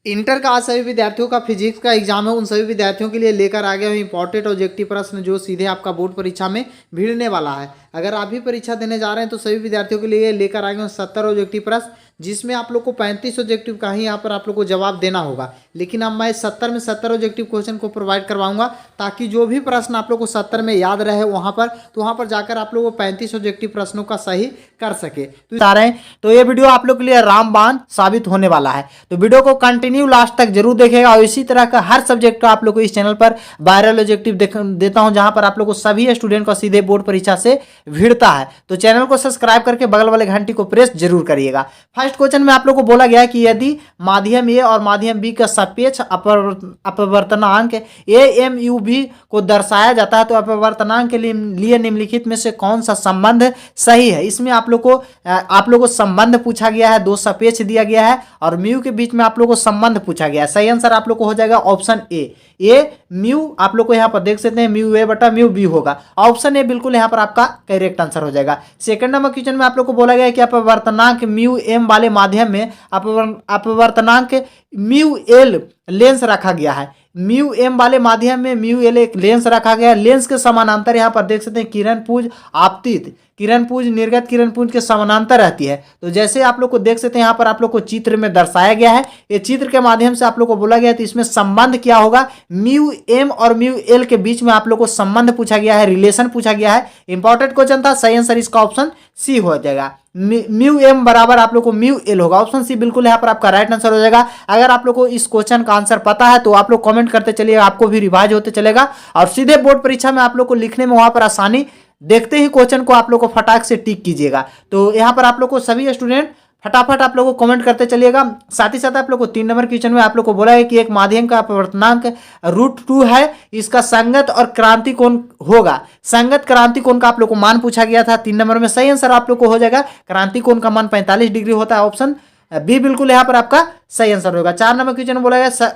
Inter का आज सभी विद्यार्थियों का फिजिक्स का एग्जाम है। उन सभी विद्यार्थियों के लिए लेकर आ गए हूँ इंपॉर्टेंट ऑब्जेक्टिव प्रश्न जो सीधे आपका बोर्ड परीक्षा में भिड़ने वाला है। अगर आप भी परीक्षा देने जा रहे हैं तो सभी विद्यार्थियों के लिए लेकर आ गए हूँ 70 ऑब्जेक्टिव प्रश्न, जिसमें आप लोग को 35 ऑब्जेक्टिव का ही यहाँ पर आप लोग को जवाब देना होगा। लेकिन अब मैं 70 में 70 ऑब्जेक्टिव क्वेश्चन को प्रोवाइड करवाऊंगा ताकि जो भी प्रश्न आप लोग को 70 में याद रहे वहाँ पर, तो वहाँ पर जाकर आप लोग को 35 ऑब्जेक्टिव प्रश्नों का सही कर सके। तो ये वीडियो आप लोग के लिए रामबाण साबित होने वाला है, तो वीडियो को कंटिन्यू लास्ट तक जरूर देखेगा। और इसी तरह का हर सब्जेक्ट का आप लोग को इस चैनल पर वायरल ऑब्जेक्टिव देता हूं, जहां पर आप लोग को सभी स्टूडेंट को सीधे बोर्ड परीक्षा से भिड़ता है। तो चैनल को सब्सक्राइब करके बगल वाले घंटी को प्रेस जरूर करिएगा। फर्स्ट क्वेश्चन में आप लोग को बोला गया है कि यदि माध्यम ए और माध्यम बी का सापेक्ष अपवर्तनांक AMUB को दर्शाया जाता है तो अपवर्तनांक के लिए निम्नलिखित में से कौन सा संबंध सही है। इसमें आप लोग को संबंध पूछा गया है, दो सापेक्ष दिया गया है और म्यू के बीच में आप लोग को संबंध पूछा गया है। सही आंसर आप लोग को हो जाएगा ऑप्शन ए म्यू। आप लोग को यहाँ पर देख सकते हैं म्यू ए बटा म्यू बी होगा। ऑप्शन ए बिल्कुल यहाँ पर आपका करेक्ट आंसर हो जाएगा। सेकंड नंबर क्वेश्चन में आप लोग को बोला गया है कि अपवर्तनांक म्यू एम वाले माध्यम में अपवर्तनांक म्यू एल लेंस रखा गया है। म्यू एम वाले माध्यम में म्यू एल एक लेंस रखा गया है। लेंस के समानांतर यहाँ पर देख सकते हैं किरण पुंज आपतित किरण पुंज निर्गत किरण पुंज के समानांतर रहती है। तो जैसे आप लोग को देख सकते हैं यहाँ पर आप लोग को चित्र में दर्शाया गया है। ये चित्र के माध्यम से आप लोग को बोला गया है, तो इसमें संबंध क्या होगा, म्यू एम और म्यू एल के बीच में आप लोग को संबंध पूछा गया है, रिलेशन पूछा गया है। इंपॉर्टेंट क्वेश्चन था। सही आंसर इसका ऑप्शन सी हो जाएगा। म्यू एम बराबर आप लोग को म्यू एल होगा। ऑप्शन सी बिल्कुल यहाँ पर आपका राइट आंसर हो जाएगा। अगर आप लोग को इस क्वेश्चन का आंसर पता है तो आप लोग कमेंट करते चलिएगा, आपको भी रिवाइज होते चलेगा और सीधे बोर्ड परीक्षा में आप लोग को लिखने में वहां पर आसानी, देखते ही क्वेश्चन को आप लोग को फटाक से टिक कीजिएगा। तो यहाँ पर आप लोग को सभी स्टूडेंट फटाफट आप लोग को कमेंट करते चलिएगा। साथ ही साथ आप लोग को 3 नंबर क्वेश्चन में आप लोग को बोला है कि एक माध्यम का अपवर्तनांक √2 है, इसका संगत और क्रांति कोण होगा। संगत क्रांति कोण का आप लोग को मान पूछा गया था 3 नंबर में। सही आंसर आप लोग को हो जाएगा क्रांति कोण का मान 45 डिग्री होता है। ऑप्शन बी बिल्कुल यहाँ पर आपका सही आंसर होगा। 4 नंबर क्वेश्चन में बोला गया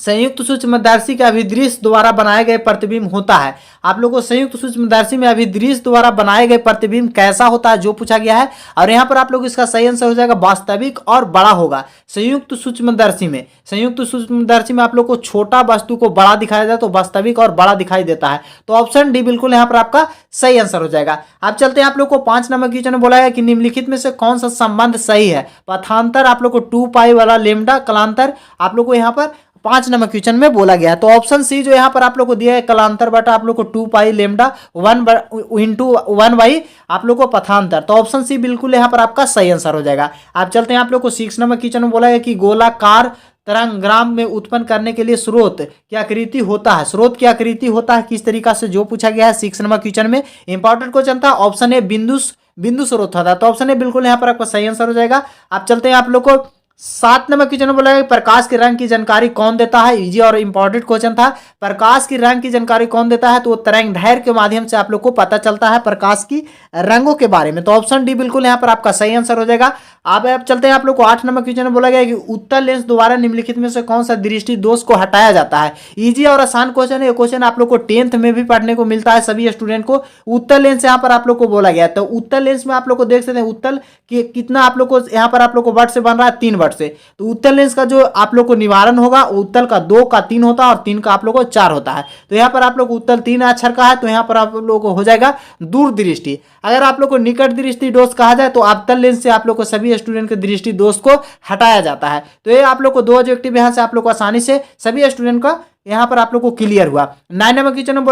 संयुक्त सूक्ष्मदर्शी के अभिदृश्य द्वारा बनाए गए प्रतिबिंब होता है। आप लोगों को संयुक्त सूक्ष्मदर्शी में अभिदृश्य द्वारा बनाए गए प्रतिबिंब कैसा होता है जो पूछा गया है। और यहाँ पर आप लोग इसका सही आंसर हो जाएगा वास्तविक और बड़ा होगा। संयुक्त सूक्ष्मदर्शी में आप लोग को छोटा वस्तु को बड़ा दिखाया जाता है तो वास्तविक और बड़ा दिखाई देता है। तो ऑप्शन डी बिल्कुल यहाँ पर आपका सही आंसर हो जाएगा। अब चलते हैं आप लोग को 5 नंबर क्वेश्चन में बोला है कि निम्नलिखित में से कौन सा संबंध सही है। पथांतर आप लोग को 2 पाई वाला लेमडा, कलांतर आप लोग को यहाँ पर 5 नंबर क्वेश्चन में बोला गया है। तो ऑप्शन सी जो यहाँ पर आप लोग को दिया है कलांतर बटा आप लोग को 2 पाई लेमडा 1 बाई आप लोग को पथांतर। तो ऑप्शन सी बिल्कुल यहाँ पर आपका सही आंसर हो जाएगा। आप चलते हैं आप लोग को 6 नंबर क्वेश्चन में बोला है कि गोलाकार तरंग ग्राम में उत्पन्न करने के लिए स्रोत की आकृति होता है। स्रोत की आकृति होता है किस तरीका से, जो पूछा गया है 6 नंबर क्वेश्चन में। इंपॉर्टेंट क्वेश्चन था। ऑप्शन ए बिंदु स्रोत था। तो ऑप्शन ए बिल्कुल यहाँ पर आपका सही आंसर हो जाएगा। आप चलते हैं आप लोग को 7 नंबर क्वेश्चन में बोला है प्रकाश के रंग की जानकारी कौन देता है। इजी और इंपॉर्टेंट क्वेश्चन था। प्रकाश की रंग की जानकारी कौन देता है, तो वो तरंग दैर्घ्य के माध्यम से आप लोग को पता चलता है प्रकाश की रंगों के बारे में। तो ऑप्शन डी बिल्कुल यहाँ पर आपका सही आंसर हो जाएगा। अब चलते हैं आप लोग को 8 नंबर क्वेश्चन में बोला गया है कि उत्तल लेंस द्वारा निम्नलिखित में से कौन सा दृष्टि दोष को हटाया जाता है। इजी और आसान क्वेश्चन है। ये क्वेश्चन आप लोग को 10th में भी पढ़ने को मिलता है सभी स्टूडेंट को। उत्तल लेंस यहाँ पर आप लोग को बोला गया है। तो उत्तल लेंस में आप लोग को देख सकते हैं उत्तल कितना आप लोग को यहाँ पर आप लोग को वर्ड से बन रहा है, 3 वर्ड से। तो उत्तल लेंस का जो आप लोग को निवारण होगा उत्तल का 2 का 3 होता है और 3 का आप लोग को 4 होता है। तो यहाँ पर आप लोग उत्तल 3 अक्षर का है तो यहाँ पर आप लोग को हो जाएगा दूरदृष्टि। अगर आप लोग को निकट दृष्टि दोष कहा जाए तो अवतल लेंस से आप लोग को सभी स्टूडेंट के दृष्टि दोष को हटाया जाता है। तो ये आप लोग को 2 ऑब्जेक्टिव यहाँ से आप लोग को आसानी से सभी स्टूडेंट का यहाँ पर आप लोग को क्लियर हुआ। 9 नंबर क्वेश्चन में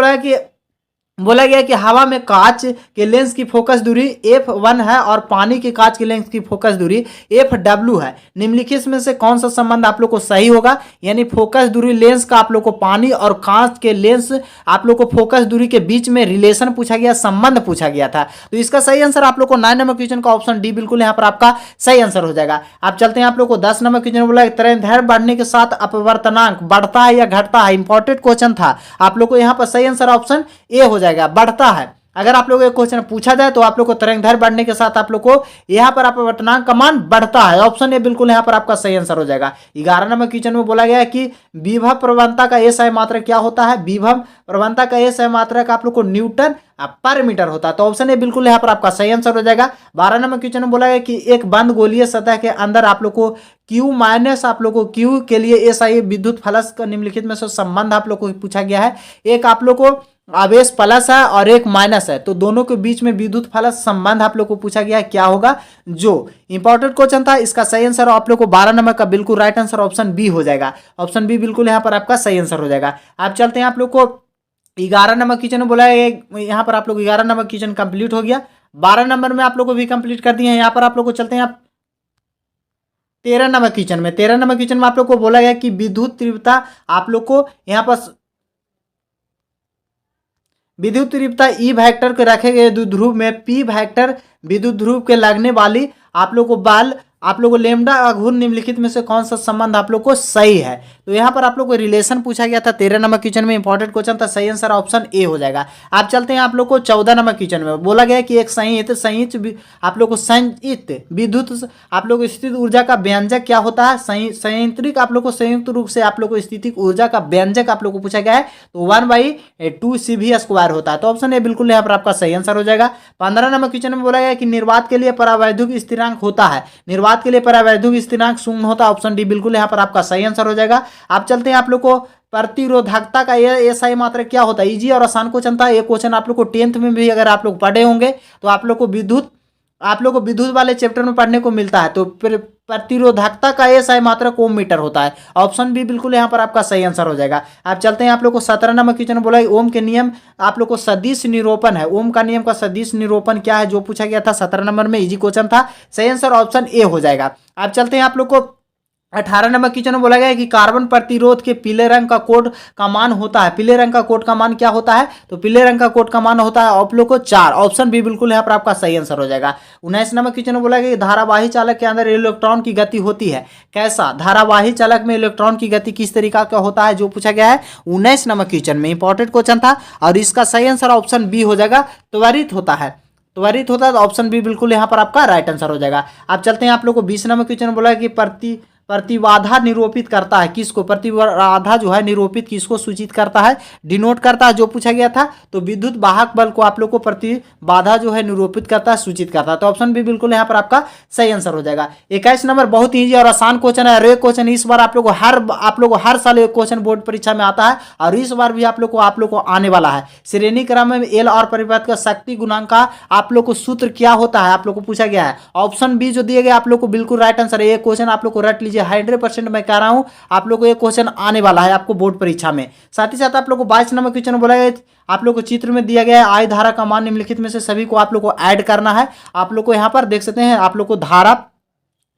बोला गया कि हवा में कांच के लेंस की फोकस दूरी f1 है और पानी के कांच के लेंस की फोकस दूरी fw है। निम्नलिखित में से कौन सा संबंध आप लोग को सही होगा। यानी फोकस दूरी लेंस का आप लोग को पानी और कांच के लेंस आप लोग को फोकस दूरी के बीच में रिलेशन पूछा गया, संबंध पूछा गया था। तो इसका सही आंसर आप लोग को 9 नंबर क्वेश्चन का ऑप्शन डी बिल्कुल यहाँ पर आपका सही आंसर हो जाएगा। आप चलते हैं आप लोग को 10 नंबर क्वेश्चन बोला तरंग दैर्घ्य बढ़ने के साथ अपवर्तनांक बढ़ता है या घटता है। इंपॉर्टेंट क्वेश्चन था। आप लोग को यहाँ पर सही आंसर ऑप्शन ए हो जाएगा, बढ़ता है। अगर आप लोग को एक क्वेश्चन पूछा जाए तो आप लोग को तरंगधैर्घ्य बढ़ने के साथ आप लोग को यहाँ पर अपवर्तनांक का मान बढ़ता है। ऑप्शन ए बिल्कुल यहाँ पर आपका सही आंसर हो जाएगा। 11 नंबर क्वेश्चन में बोला गया है कि विभव प्रवणता का एसआई मात्रक क्या होता है। विभव प्रवणता का एसआई मात्रक आप लोग को न्यूटन पर मीटर होता है। तो ऑप्शन ए बिल्कुल यहाँ पर आपका सही आंसर हो जाएगा। 12 नंबर क्वेश्चन में बोला गया कि एक बंद गोलीय सतह के अंदर आप लोग को Q माइनस आप लोग को Q के लिए एसआई विद्युत फलक का निम्नलिखित में से संबंध आप लोग को पूछा गया है। एक आप लोग को आवेश प्लस है और एक माइनस है, तो दोनों के बीच में विद्युत फलक संबंध आप लोग को पूछा गया है, क्या होगा। जो इंपॉर्टेंट क्वेश्चन था इसका सही आंसर आप लोग को 12 नंबर का बिल्कुल राइट आंसर ऑप्शन बी हो जाएगा। ऑप्शन बी बिल्कुल यहाँ पर आपका सही आंसर हो जाएगा। आप चलते हैं आप लोग को 11 नंबर क्वेश्चन बोला है, यहाँ पर आप लोग 11 नंबर क्वेश्चन कंप्लीट हो गया। 12 नंबर में आप लोग को भी कंप्लीट कर दिए हैं। यहाँ पर आप लोग को चलते हैं आप 13 नंबर क्वेश्चन में। 13 नंबर क्वेश्चन में आप लोग को बोला गया कि विद्युत तीव्रता आप लोग को यहाँ पर विद्युत तीव्रता ई वेक्टर के रखे गए द्विध्रुव में पी वेक्टर विद्युत ध्रुव के लगने वाली आप लोग को बाल आप लोग को लेमडा अघूर्ण निम्नलिखित में से कौन सा संबंध आप लोग को सही है। तो यहाँ पर आप लोग को रिलेशन पूछा गया था 13 नंबर क्वेश्चन में। इंपॉर्टेंट क्वेश्चन था, सही आंसर ऑप्शन ए हो जाएगा। आप चलते हैं आप लोग को 14 नंबर क्वेश्चन में बोला गया कि एक संयुक्त आप लोग को संयुक्त विद्युत आप लोग को स्थित ऊर्जा का व्यंजक क्या होता है। संयंत्रिक आप लोग को संयुक्त रूप से आप लोग को स्थितिक ऊर्जा का व्यंजक आप लोग को पूछा गया है, तो 1/2CV² होता है। तो ऑप्शन ए बिल्कुल यहाँ पर आपका सही आंसर हो जाएगा। 15 नंबर क्वेश्चन में बोला गया कि निर्वात के लिए परावैद्युत स्थिरांक होता है। निर्वात के लिए परावैद्युत स्थिरांक शून्य होता है। ऑप्शन डी बिल्कुल यहाँ पर आपका सही आंसर हो जाएगा। आप चलते हैं आप लोग को प्रतिरोधकता का एसआई मात्रक क्या होता है। इजी और आसान क्वेश्चन था। ये क्वेश्चन आप लोग को 10th में भी अगर आप लोग पढ़े होंगे तो आप लोग को विद्युत वाले चैप्टर में पढ़ने को मिलता है। तो प्रतिरोधकता का एसआई मात्रक ओम मीटर होता है। ऑप्शन बी बिल्कुल यहाँ पर आपका सही आंसर हो जाएगा। आप चलते हैं आप लोग को 17 नंबर क्वेश्चन बोला ओम के नियम आप लोग को सदिश निरूपण है। ओम का नियम का सदिश निरूपण क्या है जो पूछा गया था 17 नंबर में। इजी क्वेश्चन था, सही आंसर ऑप्शन ए हो जाएगा। आप चलते हैं आप लोग को 18 नंबर क्वेश्चन में बोला गया है कि कार्बन प्रतिरोध के पीले रंग का कोड का मान होता है। पीले रंग का कोड का मान क्या होता है। तो पीले रंग का कोड का मान होता है आप लोग को 4। ऑप्शन बी बिल्कुल यहाँ पर आपका सही आंसर हो जाएगा। 19 नंबर क्वेश्चन में बोला गया कि धारावाही चालक के अंदर इलेक्ट्रॉन की गति होती है। कैसा धारावाही चालक में इलेक्ट्रॉन की गति किस तरीका का होता है जो पूछा गया है 19 नंबर क्वेश्चन में। इंपॉर्टेंट क्वेश्चन था और इसका सही आंसर ऑप्शन बी हो जाएगा, त्वरित होता है। त्वरित होता है तो ऑप्शन बी बिल्कुल यहाँ पर आपका राइट आंसर हो जाएगा। आप चलते हैं आप लोग को 20 नंबर क्वेश्चन बोला है कि प्रतिबाधा निरूपित करता है किसको। प्रतिबाधा जो है निरूपित किसको सूचित करता है, डिनोट करता है जो पूछा गया था। तो विद्युत वाहक बल को आप लोग को प्रतिबाधा जो है निरूपित करता है, सूचित करता है। तो ऑप्शन बी बिल्कुल यहाँ पर आपका सही आंसर हो जाएगा। 21 नंबर बहुत ईजी और आसान क्वेश्चन है। रेक क्वेश्चन इस बार आप लोग को हर साल एक क्वेश्चन बोर्ड परीक्षा में आता है और इस बार भी आप लोग को आने वाला है। श्रेणी क्रम में एल और परिपथ का शक्ति गुणांक का आप लोग को सूत्र क्या होता है आप लोग को पूछा गया है। ऑप्शन बी जो दिए गए आप लोग को बिल्कुल राइट आंसर है। ये क्वेश्चन आप लोग को रट लीजिए, 100% मैं कह रहा हूं आप लोग को ये क्वेश्चन आने वाला है आपको बोर्ड परीक्षा में। साथ ही साथ आप लोग को 22 नंबर क्वेश्चन बोला गया आप लोग को चित्र में दिया गया है आई धारा का मान निम्नलिखित में से सभी को आप लोग को ऐड करना है। आप लोग को यहाँ पर देख सकते हैं आप लोग को धारा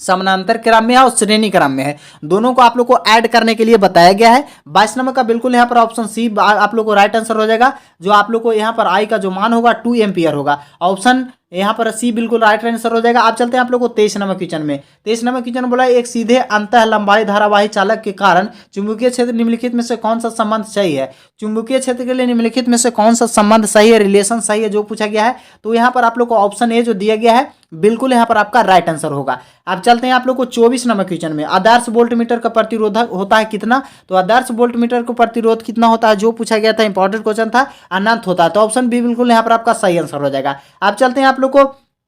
समानांतर क्रम में है और श्रेणी क्रम में है, दोनों को आप लोग को ऐड करने के लिए बताया गया है। 22 नंबर का बिल्कुल यहाँ पर ऑप्शन सी आप लोग को राइट आंसर हो जाएगा। जो आप लोग को यहाँ पर आई का जो मान होगा 2 एम्पियर होगा। ऑप्शन यहाँ पर सी बिल्कुल राइट आंसर हो जाएगा। आप चलते हैं आप लोग को 23 नंबर क्वेश्चन में। 23 नंबर क्वेश्चन बोला एक सीधे अंतः लंबाई धारावाही चालक के कारण चुंबकीय क्षेत्र निम्नलिखित में से कौन सा संबंध सही है। चुंबकीय क्षेत्र के लिए निम्नलिखित में से कौन सा संबंध सही है, रिलेशन सही है जो पूछा गया है। तो यहाँ पर आप लोग को ऑप्शन ए जो दिया गया है बिल्कुल यहाँ पर आपका राइट आंसर होगा। अब चलते हैं आप लोग को 24 नंबर क्वेश्चन में। आदर्श वोल्टमीटर का प्रतिरोधक होता है कितना। तो आदर्श वोल्टमीटर का प्रतिरोध कितना होता है जो पूछा गया था, इंपॉर्टेंट क्वेश्चन था, अनंत होता है। तो ऑप्शन बी बिल्कुल यहाँ पर आपका सही आंसर हो जाएगा। आप चलते हैं आप लोग को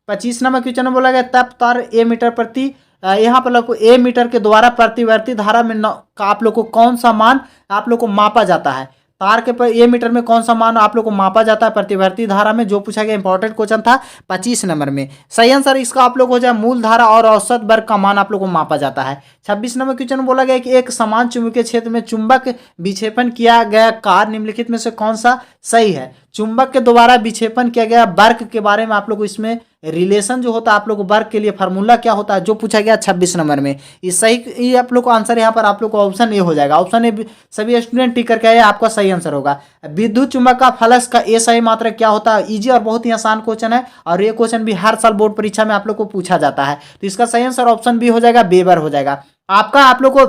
25 नंबर क्वेश्चन में बोला गया तप तार ए मीटर प्रति यहाँ पर लोग ए मीटर के द्वारा प्रतिवर्ती धारा में का आप लोग को कौन सा मान आप लोग को मापा जाता है। तार के पर ए मीटर में कौन सा मान आप लोग को मापा जाता है प्रतिवर्ती धारा में जो पूछा गया। इंपॉर्टेंट क्वेश्चन था 25 नंबर में। सही आंसर इसका आप लोग हो जाए मूल धारा और औसत वर्ग का मान आप लोग को मापा जाता है। 26 नंबर क्वेश्चन में बोला गया कि एक समान चुंबकीय क्षेत्र में चुंबक विक्षेपण किया गया कार्य निम्नलिखित में से कौन सा सही है। चुंबक के द्वारा विक्षेपण किया गया वर्ग के बारे में आप लोग को इसमें रिलेशन जो होता है आप लोग को वर्ग के लिए फार्मूला क्या होता है जो पूछा गया 26 नंबर में। इस सही ये आप लोग को आंसर यहाँ पर आप लोग को ऑप्शन ए हो जाएगा। ऑप्शन ए सभी स्टूडेंट टिक करके आए, आपका सही आंसर होगा। विद्युत चुंबक का फलक का एसआई मात्रक क्या होता है। इजी और बहुत ही आसान क्वेश्चन है और ये क्वेश्चन भी हर साल बोर्ड परीक्षा में आप लोग को पूछा जाता है। तो इसका सही आंसर ऑप्शन बी हो जाएगा, वेबर हो जाएगा आपका। आप लोग को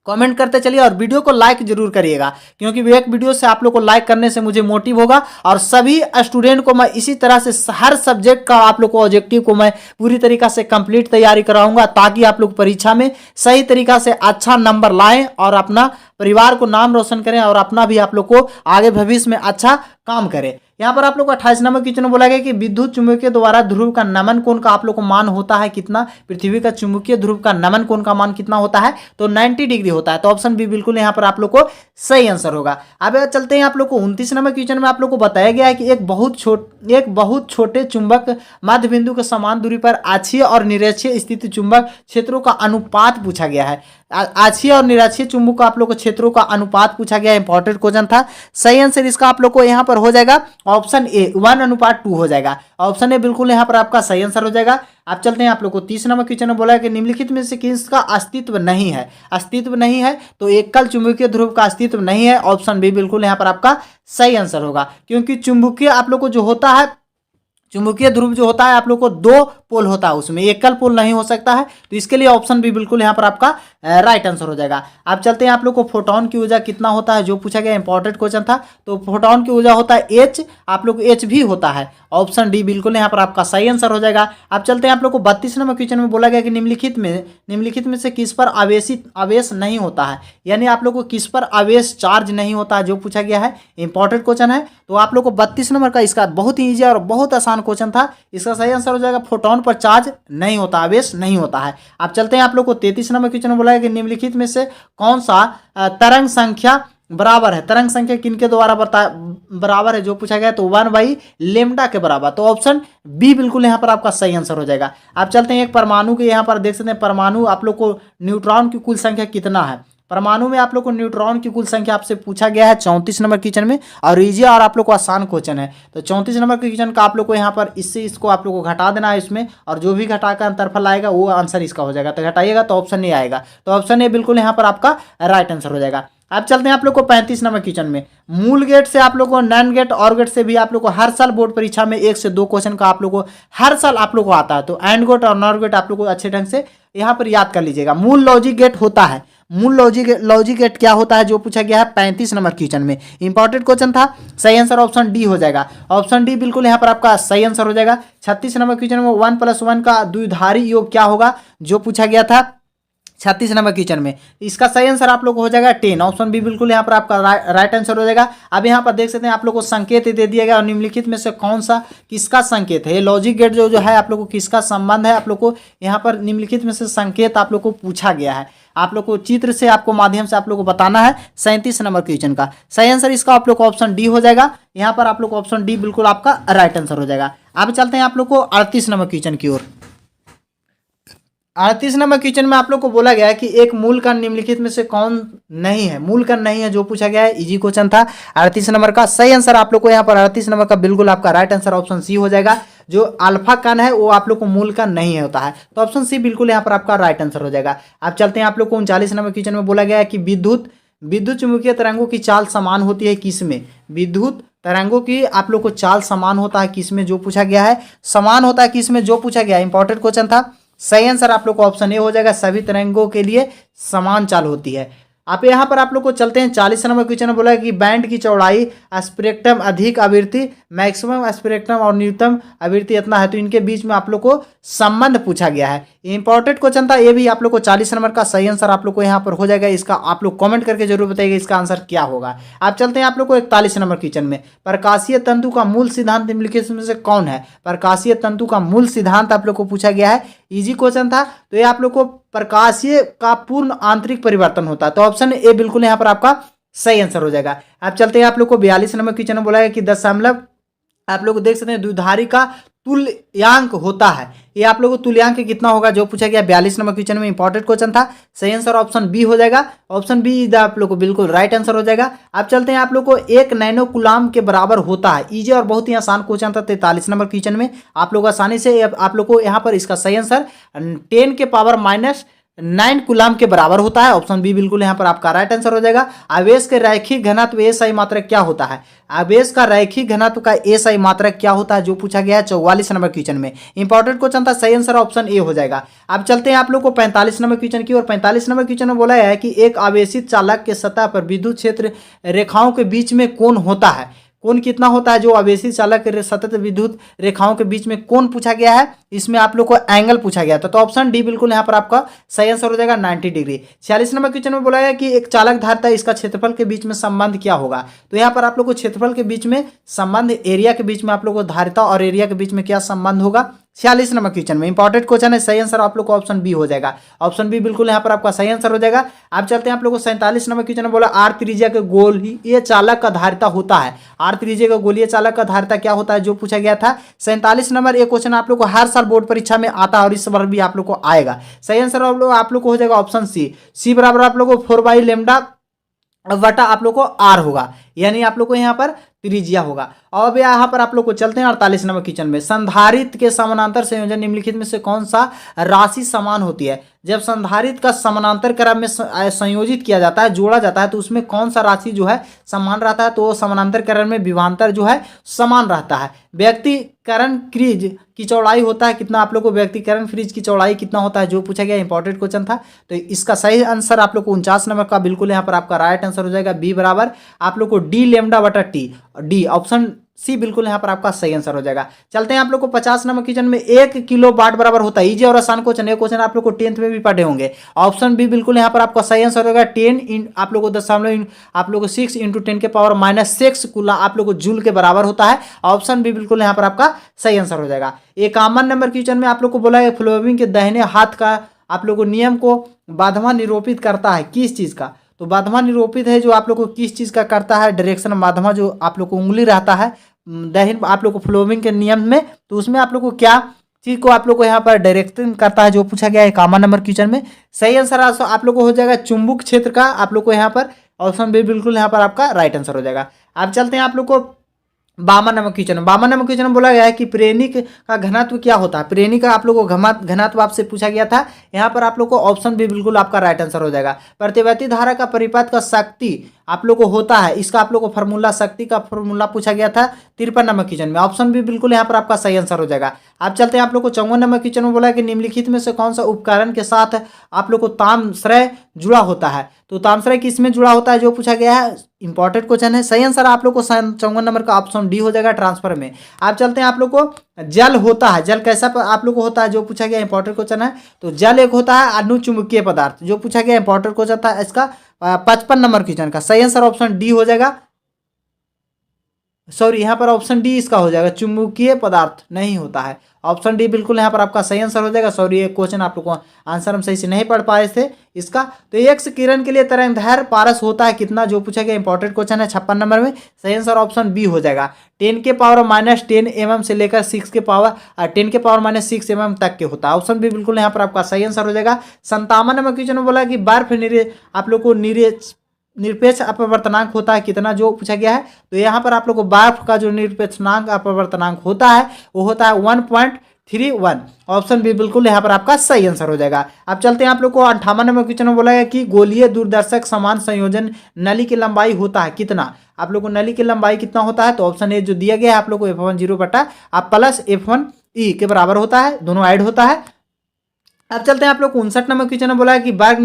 कमेंट करते चलिए और वीडियो को लाइक जरूर करिएगा, क्योंकि एक वीडियो से आप लोग को लाइक करने से मुझे मोटिव होगा और सभी स्टूडेंट को मैं इसी तरह से हर सब्जेक्ट का आप लोग को ऑब्जेक्टिव को मैं पूरी तरीका से कंप्लीट तैयारी कराऊंगा, ताकि आप लोग परीक्षा में सही तरीका से अच्छा नंबर लाएं और अपना परिवार को नाम रोशन करें और अपना भी आप लोग को आगे भविष्य में अच्छा काम करें। यहाँ पर आप लोग को 28 नंबर क्वेश्चन में बोला गया कि विद्युत चुंबकीय द्वारा ध्रुव का नमन कोण का आप लोग को मान होता है कितना, पृथ्वी का चुंबकीय ध्रुव का नमन कोण का मान कितना होता है, तो 90 डिग्री होता है। तो ऑप्शन बी बिल्कुल यहाँ पर आप लोग को सही आंसर होगा। अब चलते हैं आप लोग को 29 नंबर क्वेश्चन में आप लोग को बताया गया है कि एक बहुत छोटे चुंबक मध्य बिंदु के समान दूरी पर अक्षीय और निरक्षीय स्थित चुंबक क्षेत्रों का अनुपात पूछा गया है। अक्षीय और निरक्षीय चुंबक का आप लोग को क्षेत्रों का अनुपात पूछा गया, इंपॉर्टेंट क्वेश्चन था। सही आंसर इसका आप लोग को यहाँ पर हो जाएगा ऑप्शन ए 1:2 हो जाएगा। ऑप्शन ए बिल्कुल यहाँ पर आपका सही आंसर हो जाएगा। अब चलते हैं आप लोग को 30 नंबर क्वेश्चन में बोला है कि निम्नलिखित में से किसका अस्तित्व नहीं है, अस्तित्व नहीं है, तो एकल चुंबकीय ध्रुव का अस्तित्व नहीं है। ऑप्शन बी बिल्कुल यहाँ पर आपका सही आंसर होगा, क्योंकि चुंबकीय आप लोग को जो होता है, चुंबकीय ध्रुव जो होता है आप लोग को 2 पोल होता है, उसमें एकल पोल नहीं हो सकता है। तो इसके लिए ऑप्शन बी बिल्कुल यहाँ पर आपका राइट आंसर हो जाएगा। अब चलते हैं आप लोग को फोटोन की ऊर्जा कितना होता है, जो पूछा गया इंपॉर्टेंट क्वेश्चन था। तो फोटोन की ऊर्जा होता है एच, आप लोग एच भी होता है। ऑप्शन डी बिल्कुल यहाँ पर आपका सही आंसर हो जाएगा। अब चलते हैं आप लोग को 32 नंबर क्वेश्चन में बोला गया कि निम्नलिखित में से किस पर आवेश नहीं होता है, यानी आप लोग को किस पर आवेश चार्ज नहीं होता है, जो पूछा गया है। इंपॉर्टेंट क्वेश्चन है। तो आप लोग को 32 नंबर का इसका बहुत ही ईजी और बहुत आसान क्वेश्चन था। इसका सही आंसर हो जाएगा फोटोन पर चार्ज नहीं होता, आवेश नहीं होता है। अब चलते हैं आप लोग को 33 नंबर क्वेश्चन में बोला है कि निम्नलिखित में से कौन सा तरंग संख्या बराबर है, तरंग संख्या किनके द्वारा बराबर है, जो पूछा गया तो 1/λ के बराबर। तो ऑप्शन बी बिल्कुल यहाँ पर आपका सही आंसर हो जाएगा। आप चलते हैं एक परमाणु के, यहाँ पर देख सकते हैं परमाणु आप लोग को न्यूट्रॉन की कुल संख्या कितना है। परमाणु में आप लोग को न्यूट्रॉन की कुल संख्या आपसे पूछा गया है 34 नंबर क्वेश्चन में, और इजी और आप लोग को आसान क्वेश्चन है। तो 34 नंबर क्वेश्चन का आप लोग को यहाँ पर इससे इसको आप लोग को घटा देना है इसमें, और जो भी घटाकर अंतरफल आएगा वो आंसर इसका हो जाएगा। तो घटाइएगा तो ऑप्शन ए आएगा। तो ऑप्शन ए बिल्कुल यहाँ पर आपका राइट आंसर हो जाएगा। अब चलते हैं आप लोग को 35 नंबर क्वेश्चन में। मूल गेट से आप लोग को, नैन गेट और गेट से भी आप लोग को हर साल बोर्ड परीक्षा में 1 से 2 क्वेश्चन का आप लोग को हर साल आप लोग को आता है। तो एंड गेट और नॉर गेट आप लोग को अच्छे ढंग से यहाँ पर याद कर लीजिएगा। मूल लॉजिक गेट होता है, मूल लॉजिक गेट क्या होता है, जो पूछा गया है 35 नंबर क्वेश्चन में। इंपॉर्टेंट क्वेश्चन था। सही आंसर ऑप्शन डी हो जाएगा। ऑप्शन डी बिल्कुल यहाँ पर आपका सही आंसर हो जाएगा। 36 नंबर क्वेश्चन में 1+1 का द्विधारी योग क्या होगा, जो पूछा गया था 36 नंबर क्वेश्चन में। इसका सही आंसर आप लोग को हो जाएगा 10। ऑप्शन बी बिल्कुल यहाँ पर आपका राइट आंसर हो जाएगा। अब यहाँ पर देख सकते हैं आप लोग को संकेत दे दिया गया, और निम्नलिखित में से कौन सा किसका संकेत है। लॉजिक गेट जो है आप लोग को किसका संबंध है, आप लोग को यहाँ पर निम्नलिखित में से संकेत आप लोग को पूछा गया है। आप लोग को चित्र से आपको माध्यम से आप लोग को बताना है 37 नंबर क्वेश्चन का। सही आंसर इसका आप लोग को ऑप्शन डी हो जाएगा। यहाँ पर आप लोग को ऑप्शन डी बिल्कुल आपका राइट आंसर हो जाएगा। अब चलते हैं आप लोग को 38 नंबर क्वेश्चन की ओर। 38 नंबर क्वेश्चन में आप लोग को बोला गया है कि एक मूल कण निम्नलिखित में से कौन नहीं है, मूल कण नहीं है, जो पूछा गया है। इजी क्वेश्चन था। 38 नंबर का सही आंसर आप लोग को यहाँ पर 38 नंबर का बिल्कुल आपका राइट आंसर ऑप्शन सी हो जाएगा। जो अल्फा कण है वो आप लोग को मूल कण नहीं होता है। तो ऑप्शन सी बिल्कुल यहाँ पर आपका राइट आंसर हो जाएगा। अब चलते हैं आप लोग को 39 नंबर क्वेश्चन में बोला गया है कि विद्युत चुंबकीय तरंगों की चाल समान होती है किसमें। विद्युत तरंगों की आप लोग को चाल समान होता है किसमें, जो पूछा गया है। समान होता है किसमें, जो पूछा गया है। इंपॉर्टेंट क्वेश्चन था। सही आंसर आप लोग को ऑप्शन ए हो जाएगा। सभी तरंगों के लिए समान चाल होती है। आप यहाँ पर आप लोग को चलते हैं 40 नंबर क्वेश्चन में बोला है कि बैंड की चौड़ाई स्पेक्ट्रम अधिक आवृत्ति, मैक्सिमम स्पेक्ट्रम और न्यूनतम आवृत्ति इतना है। तो इनके बीच में आप लोग को संबंध पूछा गया है। इंपॉर्टेंट क्वेश्चन था ये भी आप लोग को। 40 नंबर का सही आंसर आप लोग को यहाँ पर हो जाएगा। इसका आप लोग कमेंट करके जरूर बताइएगा इसका आंसर क्या होगा। आप चलते हैं आप लोग को 41 नंबर क्वेश्चन में। प्रकाशीय तंतु का मूल सिद्धांत निम्नलिखित में से कौन है। प्रकाशीय तंतु का मूल सिद्धांत आप लोग को पूछा गया है। इजी क्वेश्चन था। तो ये आप लोग को प्रकाशीय का पूर्ण आंतरिक परिवर्तन होता है। तो ऑप्शन ए बिल्कुल यहाँ पर आपका सही आंसर हो जाएगा। आप चलते हैं आप लोग को 42 नंबर क्वेश्चन में बोला है कि दशमलव आप लोग देख सकते हैं द्विधारी का तुल्यांक होता है। ये आप लोगों को तुल्यांक कितना होगा, जो पूछा गया 42 नंबर क्वेश्चन में। इंपॉर्टेंट क्वेश्चन था। सही आंसर ऑप्शन बी हो जाएगा। ऑप्शन बी आप लोग को बिल्कुल राइट आंसर हो जाएगा। अब चलते हैं आप लोग को 1 नैनो कूलाम के बराबर होता है। इजी और बहुत ही आसान क्वेश्चन था 43 नंबर क्वेश्चन में। आप लोग आसानी से आप लोग को यहाँ पर इसका सही आंसर 10 के पावर 9 कूलाम के बराबर होता है। ऑप्शन बी बिल्कुल यहाँ पर आपका राइट आंसर हो जाएगा। आवेश के रैखिक घनत्व एसआई मात्रक क्या होता है? आवेश का रैखिक घनत्व का एसआई मात्रक क्या होता है, जो पूछा गया है 44 नंबर क्वेश्चन में। इंपॉर्टेंट क्वेश्चन था, सही आंसर ऑप्शन ए हो जाएगा। अब चलते हैं आप लोग को 45 नंबर क्वेश्चन की, और 45 नंबर क्वेश्चन में बोला है कि एक आवेशित चालक के सतह पर विद्युत क्षेत्र रेखाओं के बीच में कोण होता है। कोण कितना होता है जो आवेशित चालक के सतत विद्युत रेखाओं के बीच में कोण पूछा गया है, इसमें आप लोग को एंगल पूछा गया था। तो ऑप्शन डी बिल्कुल यहाँ पर आपका सही आंसर हो जाएगा 90 डिग्री। 46 नंबर क्वेश्चन में बोला है कि एक चालक धारता इसका क्षेत्रफल के बीच में संबंध क्या होगा। तो यहाँ पर आप लोग को क्षेत्रफल के बीच में संबंध, एरिया के बीच में आप लोग को धारिता और एरिया के बीच में क्या संबंध होगा 46 नंबर क्वेश्चन में। इंपॉर्टेंट क्वेश्चन है, सही आंसर आप लोग को ऑप्शन बी हो जाएगा। ऑप्शन बी बिल्कुल यहाँ पर आपका सही आंसर हो जाएगा। आप चलते हैं आप लोग को 47 नंबर क्वेश्चन में बोला आर त्रिज्या के गोलीय चालक का धारिता होता है। आर त्रिज्या का गोलीय चालक का धारिता क्या होता है, जो पूछा गया था 47 नंबर। ये क्वेश्चन आप लोग को हर साल बोर्ड परीक्षा में आता है और इस बार भी आप लोग को आएगा। सही आंसर आप लोग को हो जाएगा ऑप्शन सी। सी बराबर आप लोग को 4/λ वटा आप लोग को आर होगा, यानी आप लोग को यहाँ पर त्रिज्या होगा। अब यहाँ पर आप लोग को चलते हैं 48 नंबर क्वेश्चन में। संधारित्र के समानांतर संयोजन निम्नलिखित में से कौन सा राशि समान होती है? जब संधारित्र का समानांतर क्रम में संयोजित किया जाता है, जोड़ा जाता है, तो उसमें कौन सा राशि जो है समान रहता है? तो समानांतर क्रम में विभवांतर जो है समान रहता है। व्यक्तिकरण क्रीज की चौड़ाई होता है कितना? आप लोग को व्यक्तिकरण फ्रीज की चौड़ाई कितना होता है, जो पूछा गया इंपॉर्टेंट क्वेश्चन था। तो इसका सही आंसर आप लोग को 49 नंबर का बिल्कुल यहाँ पर आपका राइट आंसर हो जाएगा। बी बराबर आप लोग को d λ/t, D option C बिल्कुल यहाँ पर आपका सही आंसर हो जाएगा। चलते हैं आप लोग को 50 नंबर क्वेश्चन में 1 किलो वाट बराबर होता है। इजी और आसान क्वेश्चन, ये क्वेश्चन आप लोग को 10th में भी पढ़े होंगे। ऑप्शन बी बिल्कुल यहाँ पर आपका सही आंसर होगा। 10 आप लोग को 10 आप लोग को 6 × 10⁻⁻6 कूला आप लोग को जूल के बराबर होता है। ऑप्शन बी बिल्कुल यहाँ पर आपका सही आंसर हो जाएगा। 51 नंबर क्वेश्चन में आप लोग को बोला है फ्लोविंग के दाहिने हाथ का आप लोग को नियम को बाध्यमा निरूपित करता है किस चीज का? तो बाध्यमा निरूपित है जो आप लोग को किस चीज का करता है? डायरेक्शन बाध्यमा जो आप लोग को उंगली रहता है दाहिने आप लोग को फ्लोविंग के नियम में, तो उसमें आप लोग को क्या चीज को आप लोग को यहाँ पर डायरेक्शन करता है, जो पूछा गया है 51 नंबर क्वेश्चन में। सही आंसर आप लोग को हो जाएगा चुंबक क्षेत्र का। आप लोग को यहाँ पर ऑप्शन बी बिल्कुल यहाँ पर आपका राइट आंसर हो जाएगा। अब चलते हैं आप लोग को 52 नंबर क्वेश्चन। 52 नंबर क्वेश्चन में बोला गया है कि प्रेरणिक का घनत्व क्या होता है? प्रेरणिक का आप लोग को घनत्व आपसे पूछा गया था। यहाँ पर आप लोग को ऑप्शन बी बिल्कुल आपका राइट आंसर हो जाएगा। प्रतिवर्ती धारा का परिपथ का शक्ति आप लोग को होता है, इसका आप लोग को फॉर्मूला, शक्ति का फॉर्मूला पूछा गया था 53 नंबर क्वेश्चन में। ऑप्शन बी बिल्कुल यहाँ पर आपका सही आंसर हो जाएगा। आप चलते हैं आप लोग को 54 नंबर क्वेश्चन में बोला है कि निम्नलिखित में से कौन सा उपकरण के साथ आप लोग को ताम्रश्रय जुड़ा होता है? तो ताम्रश्रय किसमें जुड़ा होता है, जो पूछा गया है इंपॉर्टेंट क्वेश्चन है। सही आंसर आप लोग को 54 नंबर का ऑप्शन डी हो जाएगा, ट्रांसफर में। आप चलते हैं आप लोग को जल होता है, जल कैसा आप लोग को होता है, जो पूछा गया इंपॉर्टेंट क्वेश्चन है। तो जल एक होता है अनुचुंबकीय पदार्थ, जो पूछा गया इंपॉर्टेंट क्वेश्चन था इसका 55 नंबर क्वेश्चन का। सही आंसर ऑप्शन डी हो जाएगा। सॉरी, यहाँ पर ऑप्शन डी इसका हो जाएगा, चुंबकीय पदार्थ नहीं होता है। ऑप्शन डी बिल्कुल यहाँ पर आपका सही आंसर हो जाएगा। सॉरी, ये क्वेश्चन आप लोग को आंसर हम सही से नहीं पढ़ पाए थे इसका। तो एक्स किरण के लिए तरंगदैर्घ्य पारस होता है कितना, जो पूछा गया इंपॉर्टेंट क्वेश्चन है 56 नंबर में। सही आंसर ऑप्शन बी हो जाएगा। 10⁻⁻10 mm से लेकर 10⁻⁻6 mm तक के होता है। ऑप्शन बी बिल्कुल यहाँ पर आपका सही आंसर हो जाएगा। 57 नंबर क्वेश्चन में बोला कि बर्फ आप लोग को निरपेक्ष अपवर्तनांक होता है कितना, जो पूछा गया है। तो यहाँ पर आप लोग को बर्फ का जो निरपेक्षांक अपवर्तनांक होता है वो होता है 1.31। ऑप्शन बी बिल्कुल यहाँ पर आपका सही आंसर हो जाएगा। अब चलते हैं आप लोग को 58 नंबर क्वेश्चन में बोला गया कि गोलीय दूरदर्शक समान संयोजन नली की लंबाई होता है कितना? आप लोग को नली की लंबाई कितना होता है? तो ऑप्शन ए जो दिया गया है आप लोग को F1 बटा आप प्लस F1E के बराबर होता है, दोनों ऐड होता है। अब चलते हैं आप लोग को 59 नंबर क्वेश्चन में बोला है कि बाघ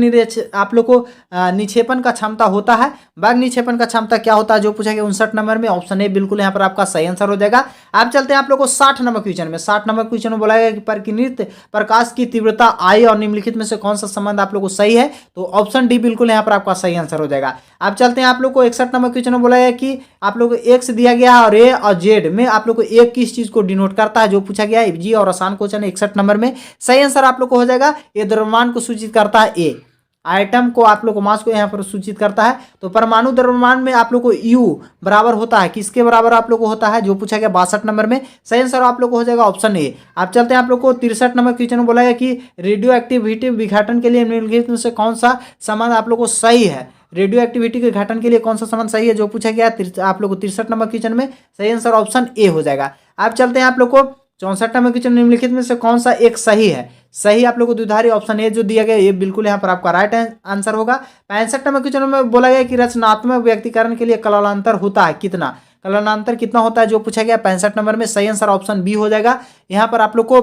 आप लोग को निक्षेपण का क्षमता होता है। बाघ निक्षेपण का क्षमता क्या होता है, जो पूछा गया 59 नंबर में। ऑप्शन ए बिल्कुल यहाँ पर आपका सही आंसर हो जाएगा। अब चलते हैं आप लोग को 60 नंबर क्वेश्चन में। 60 नंबर क्वेश्चन में बोला गया कि परिकीर्णित प्रकाश की तीव्रता आई और निम्नलिखित में से कौन सा संबंध आप लोग को सही है? तो ऑप्शन डी बिल्कुल यहाँ पर आपका सही आंसर हो जाएगा। अब चलते हैं आप लोग को 61 नंबर क्वेश्चन में बोला गया कि आप लोग को एक्स दिया गया है और ए और जेड में आप लोग को एक किस चीज को डिनोट करता है, जो पूछा गया है। जी और आसान क्वेश्चन है 61 नंबर में। सही आंसर आप लोग को हो जाएगा। ये द्रव्यमान को सूचित करता है, ए आइटम को आप लोग को मास को यहाँ पर सूचित करता है। तो परमाणु द्रव्यमान में आप लोग को यू बराबर होता है किसके बराबर आप लोग को होता है, जो पूछा गया 62 नंबर में। सही आंसर आप लोग को हो जाएगा ऑप्शन ए। आप चलते हैं आप लोग को 63 नंबर क्वेश्चन में बोला गया कि रेडियो एक्टिविटी विघटन के लिए निम्नलिखित में से कौन सा संबंध आप लोग को सही है? रेडियो एक्टिविटी के घटन के लिए कौन सा संबंध सही है, जो पूछा गया आप लोग को 63 नंबर क्वेश्चन में। सही आंसर ऑप्शन ए हो जाएगा। आप चलते हैं आप लोग को 64 नंबर क्वेश्चन निम्नलिखित में से कौन सा एक सही है? सही आप लोग को द्विधारी ऑप्शन ए जो दिया गया ये बिल्कुल यहाँ पर आपका राइट आंसर होगा। 65 नंबर क्वेश्चन में बोला गया कि रचनात्मक व्यक्तिकरण के लिए कलनांतर होता है कितना? कलनांतर कितना होता है जो पूछा गया 65 नंबर में। सही आंसर ऑप्शन बी हो जाएगा यहाँ पर आप लोग को।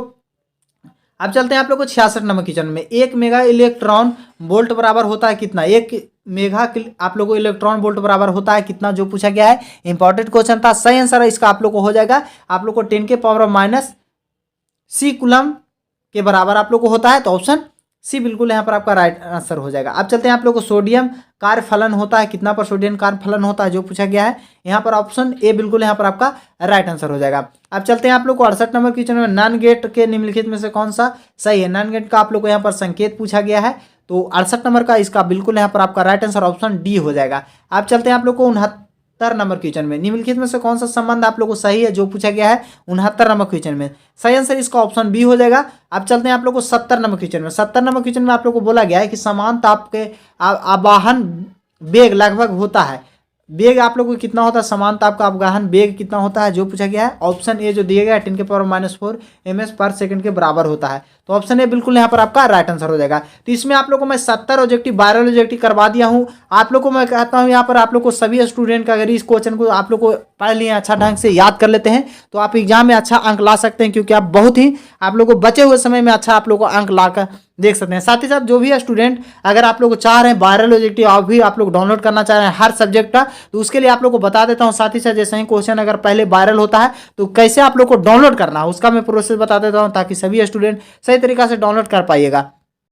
अब चलते हैं आप लोग को 66 नंबर क्वेश्चन में। 1 मेगा इलेक्ट्रॉन वोल्ट बराबर होता है कितना? 1 मेगा आप लोग को इलेक्ट्रॉन वोल्ट बराबर होता है कितना जो पूछा गया है। इंपॉर्टेंट क्वेश्चन था। सही आंसर इसका आप लोग को हो जाएगा आप लोग को 10 के पावर माइनस सी कूलम के बराबर आप लोग को होता है, तो ऑप्शन सी बिल्कुल यहाँ पर आपका राइट आंसर हो जाएगा। अब चलते हैं आप लोग को सोडियम कार्य फलन होता है कितना पर सोडियम कार्य फलन होता है जो पूछा गया है। यहाँ पर ऑप्शन ए बिल्कुल यहाँ पर आपका राइट आंसर हो जाएगा। अब चलते हैं आप लोग को 68 नंबर क्वेश्चन में। नॉन गेट के निम्नलिखित में से कौन सा सही है? नॉन गेट का आप लोग को यहाँ पर संकेत पूछा गया है, तो 68 नंबर का इसका बिल्कुल यहाँ पर आपका राइट आंसर ऑप्शन डी हो जाएगा। अब चलते हैं आप लोग को 69 नंबर क्वेश्चन में। निम्नलिखित में से कौन सा संबंध आप लोग को सही है जो पूछा गया है 69 नंबर क्वेश्चन में? सही आंसर इसका ऑप्शन बी हो जाएगा। अब चलते हैं आप लोग को 70 नंबर क्वेश्चन में। 70 नंबर क्वेश्चन में आप लोग को बोला गया है कि समान ताप के आवाहन वेग लगभग होता है। वेग आप लोग को कितना होता है? समान ताप का अवगाहन वेग कितना होता है जो पूछा गया है? ऑप्शन ए जो दिया गया है 10 के पावर -4 ms पर सेकंड के बराबर होता है, तो ऑप्शन ए बिल्कुल यहाँ पर आपका राइट आंसर हो जाएगा। तो इसमें आप लोग को मैं 70 ऑब्जेक्टिव 12 ऑब्जेक्टिव करवा दिया हूँ। आप लोग को मैं कहता हूँ यहाँ पर आप लोग को सभी स्टूडेंट का अगर इस क्वेश्चन को आप लोग को पढ़ लिए अच्छा ढंग से याद कर लेते हैं तो आप एग्जाम में अच्छा अंक ला सकते हैं, क्योंकि आप बहुत ही आप लोग को बचे हुए समय में अच्छा आप लोग को अंक लाकर देख सकते हैं। साथ ही साथ जो भी स्टूडेंट अगर आप लोग को चाह रहे हैं वायरल ऑब्जेक्टिव आप भी आप लोग डाउनलोड करना चाह रहे हैं हर सब्जेक्ट का, तो उसके लिए आप लोग को बता देता हूं। साथ ही साथ जैसे ही क्वेश्चन अगर पहले वायरल होता है तो कैसे आप लोग को डाउनलोड करना है उसका मैं प्रोसेस बता देता हूं, ताकि सभी स्टूडेंट सही तरीका से डाउनलोड कर पाइएगा।